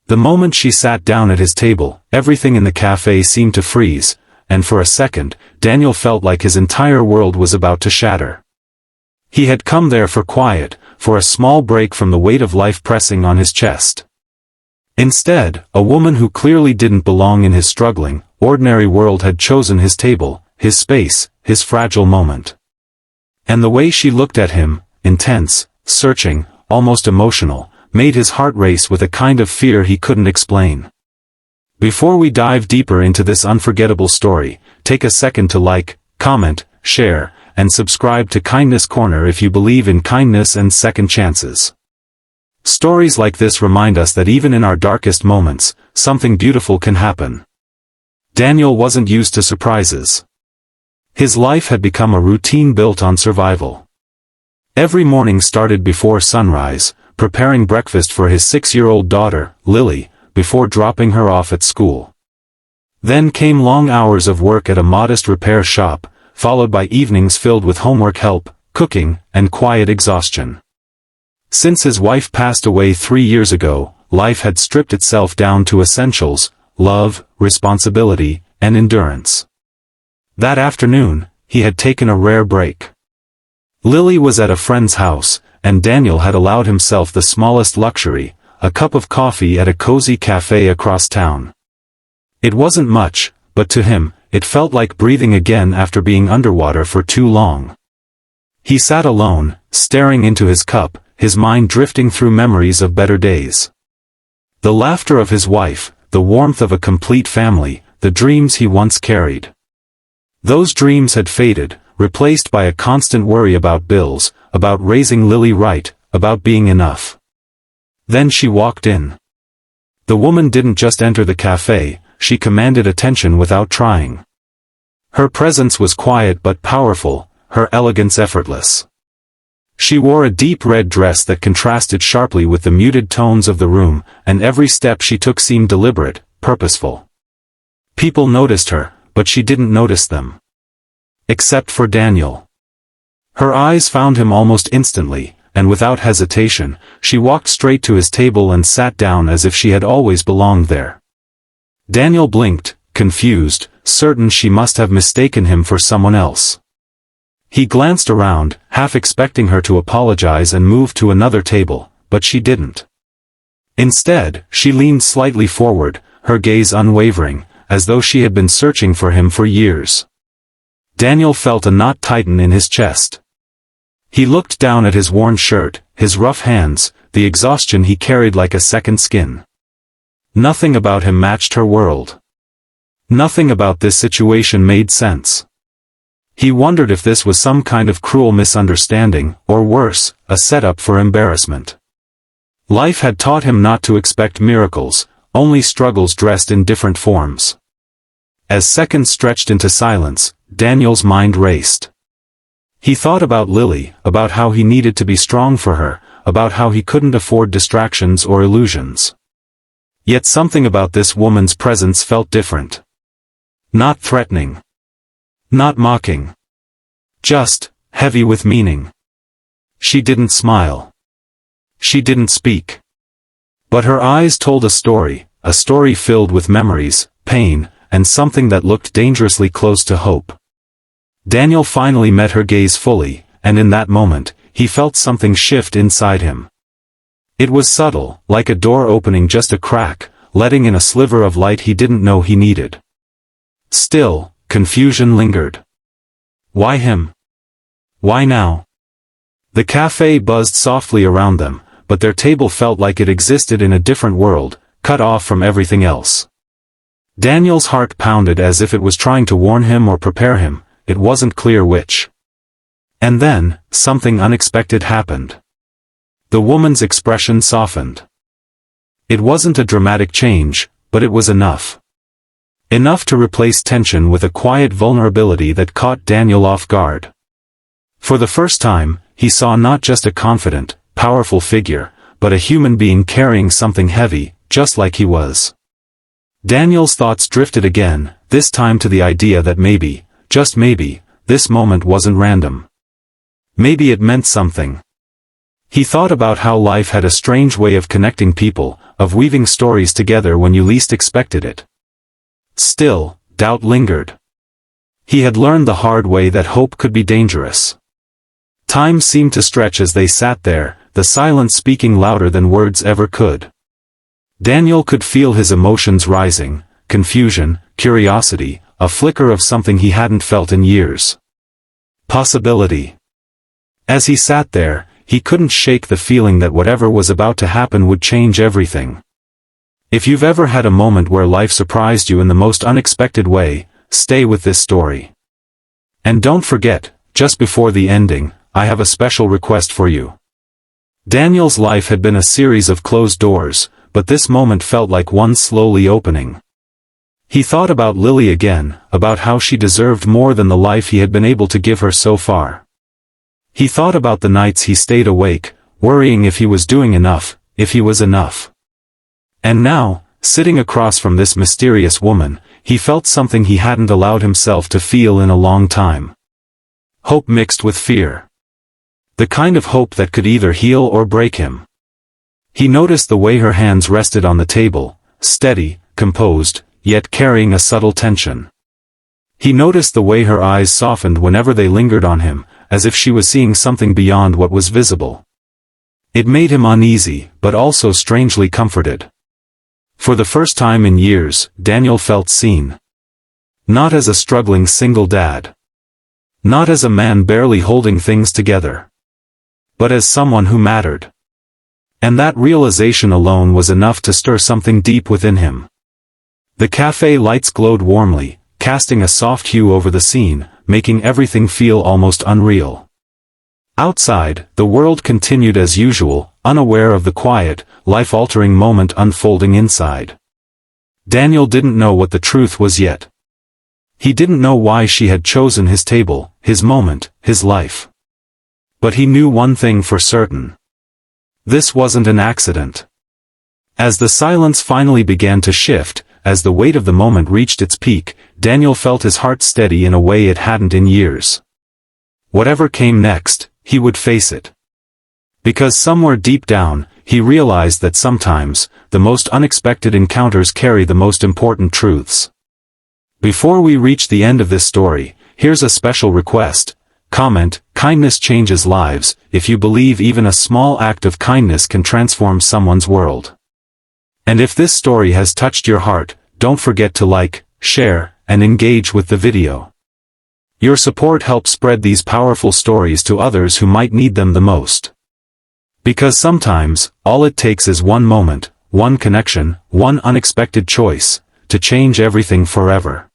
The moment she sat down at his table, everything in the cafe seemed to freeze, and for a second, Daniel felt like his entire world was about to shatter. He had come there for quiet, for a small break from the weight of life pressing on his chest. Instead, a woman who clearly didn't belong in his struggling, ordinary world had chosen his table, his space, his fragile moment. And the way she looked at him, intense, searching, almost emotional, made his heart race with a kind of fear he couldn't explain. Before we dive deeper into this unforgettable story, take a second to like, comment, share, and subscribe to Kindness Corner if you believe in kindness and second chances. Stories like this remind us that even in our darkest moments, something beautiful can happen. Daniel wasn't used to surprises. His life had become a routine built on survival. Every morning started before sunrise, preparing breakfast for his 6-year-old daughter, Lily, before dropping her off at school. Then came long hours of work at a modest repair shop, followed by evenings filled with homework help, cooking, and quiet exhaustion. Since his wife passed away 3 years ago, life had stripped itself down to essentials: love, responsibility, and endurance. That afternoon, he had taken a rare break. Lily was at a friend's house, and Daniel had allowed himself the smallest luxury, a cup of coffee at a cozy cafe across town. It wasn't much, but to him, it felt like breathing again after being underwater for too long. He sat alone, staring into his cup, his mind drifting through memories of better days. The laughter of his wife, the warmth of a complete family, the dreams he once carried. Those dreams had faded, replaced by a constant worry about bills, about raising Lily right, about being enough. Then she walked in. The woman didn't just enter the cafe, she commanded attention without trying. Her presence was quiet but powerful, her elegance effortless. She wore a deep red dress that contrasted sharply with the muted tones of the room, and every step she took seemed deliberate, purposeful. People noticed her, but she didn't notice them. Except for Daniel. Her eyes found him almost instantly, and without hesitation, she walked straight to his table and sat down as if she had always belonged there. Daniel blinked, confused, certain she must have mistaken him for someone else. He glanced around, half expecting her to apologize and move to another table, but she didn't. Instead, she leaned slightly forward, her gaze unwavering, as though she had been searching for him for years. Daniel felt a knot tighten in his chest. He looked down at his worn shirt, his rough hands, the exhaustion he carried like a second skin. Nothing about him matched her world. Nothing about this situation made sense. He wondered if this was some kind of cruel misunderstanding, or worse, a setup for embarrassment. Life had taught him not to expect miracles, only struggles dressed in different forms. As seconds stretched into silence, Daniel's mind raced. He thought about Lily, about how he needed to be strong for her, about how he couldn't afford distractions or illusions. Yet something about this woman's presence felt different. Not threatening. Not mocking. Just, heavy with meaning. She didn't smile. She didn't speak. But her eyes told a story filled with memories, pain, and something that looked dangerously close to hope. Daniel finally met her gaze fully, and in that moment, he felt something shift inside him. It was subtle, like a door opening just a crack, letting in a sliver of light he didn't know he needed. Still, confusion lingered. Why him? Why now? The cafe buzzed softly around them, but their table felt like it existed in a different world, cut off from everything else. Daniel's heart pounded as if it was trying to warn him or prepare him, it wasn't clear which. And then, something unexpected happened. The woman's expression softened. It wasn't a dramatic change, but it was enough. Enough to replace tension with a quiet vulnerability that caught Daniel off guard. For the first time, he saw not just a confident, powerful figure, but a human being carrying something heavy, just like he was. Daniel's thoughts drifted again, this time to the idea that maybe, just maybe, this moment wasn't random. Maybe it meant something. He thought about how life had a strange way of connecting people, of weaving stories together when you least expected it. Still, doubt lingered. He had learned the hard way that hope could be dangerous. Time seemed to stretch as they sat there, the silence speaking louder than words ever could. Daniel could feel his emotions rising, confusion, curiosity, a flicker of something he hadn't felt in years. Possibility. As he sat there, he couldn't shake the feeling that whatever was about to happen would change everything. If you've ever had a moment where life surprised you in the most unexpected way, stay with this story. And don't forget, just before the ending, I have a special request for you. Daniel's life had been a series of closed doors, but this moment felt like one slowly opening. He thought about Lily again, about how she deserved more than the life he had been able to give her so far. He thought about the nights he stayed awake, worrying if he was doing enough, if he was enough. And now, sitting across from this mysterious woman, he felt something he hadn't allowed himself to feel in a long time. Hope mixed with fear. The kind of hope that could either heal or break him. He noticed the way her hands rested on the table, steady, composed, yet carrying a subtle tension. He noticed the way her eyes softened whenever they lingered on him, as if she was seeing something beyond what was visible. It made him uneasy, but also strangely comforted. For the first time in years, Daniel felt seen. Not as a struggling single dad. Not as a man barely holding things together. But as someone who mattered. And that realization alone was enough to stir something deep within him. The cafe lights glowed warmly, casting a soft hue over the scene, making everything feel almost unreal. Outside, the world continued as usual, unaware of the quiet, life-altering moment unfolding inside. Daniel didn't know what the truth was yet. He didn't know why she had chosen his table, his moment, his life. But he knew one thing for certain. This wasn't an accident. As the silence finally began to shift, as the weight of the moment reached its peak, Daniel felt his heart steady in a way it hadn't in years. Whatever came next, he would face it. Because somewhere deep down, he realized that sometimes, the most unexpected encounters carry the most important truths. Before we reach the end of this story, here's a special request. Comment, kindness changes lives, if you believe even a small act of kindness can transform someone's world. And if this story has touched your heart, don't forget to like, share, and engage with the video. Your support helps spread these powerful stories to others who might need them the most. Because sometimes, all it takes is one moment, one connection, one unexpected choice, to change everything forever.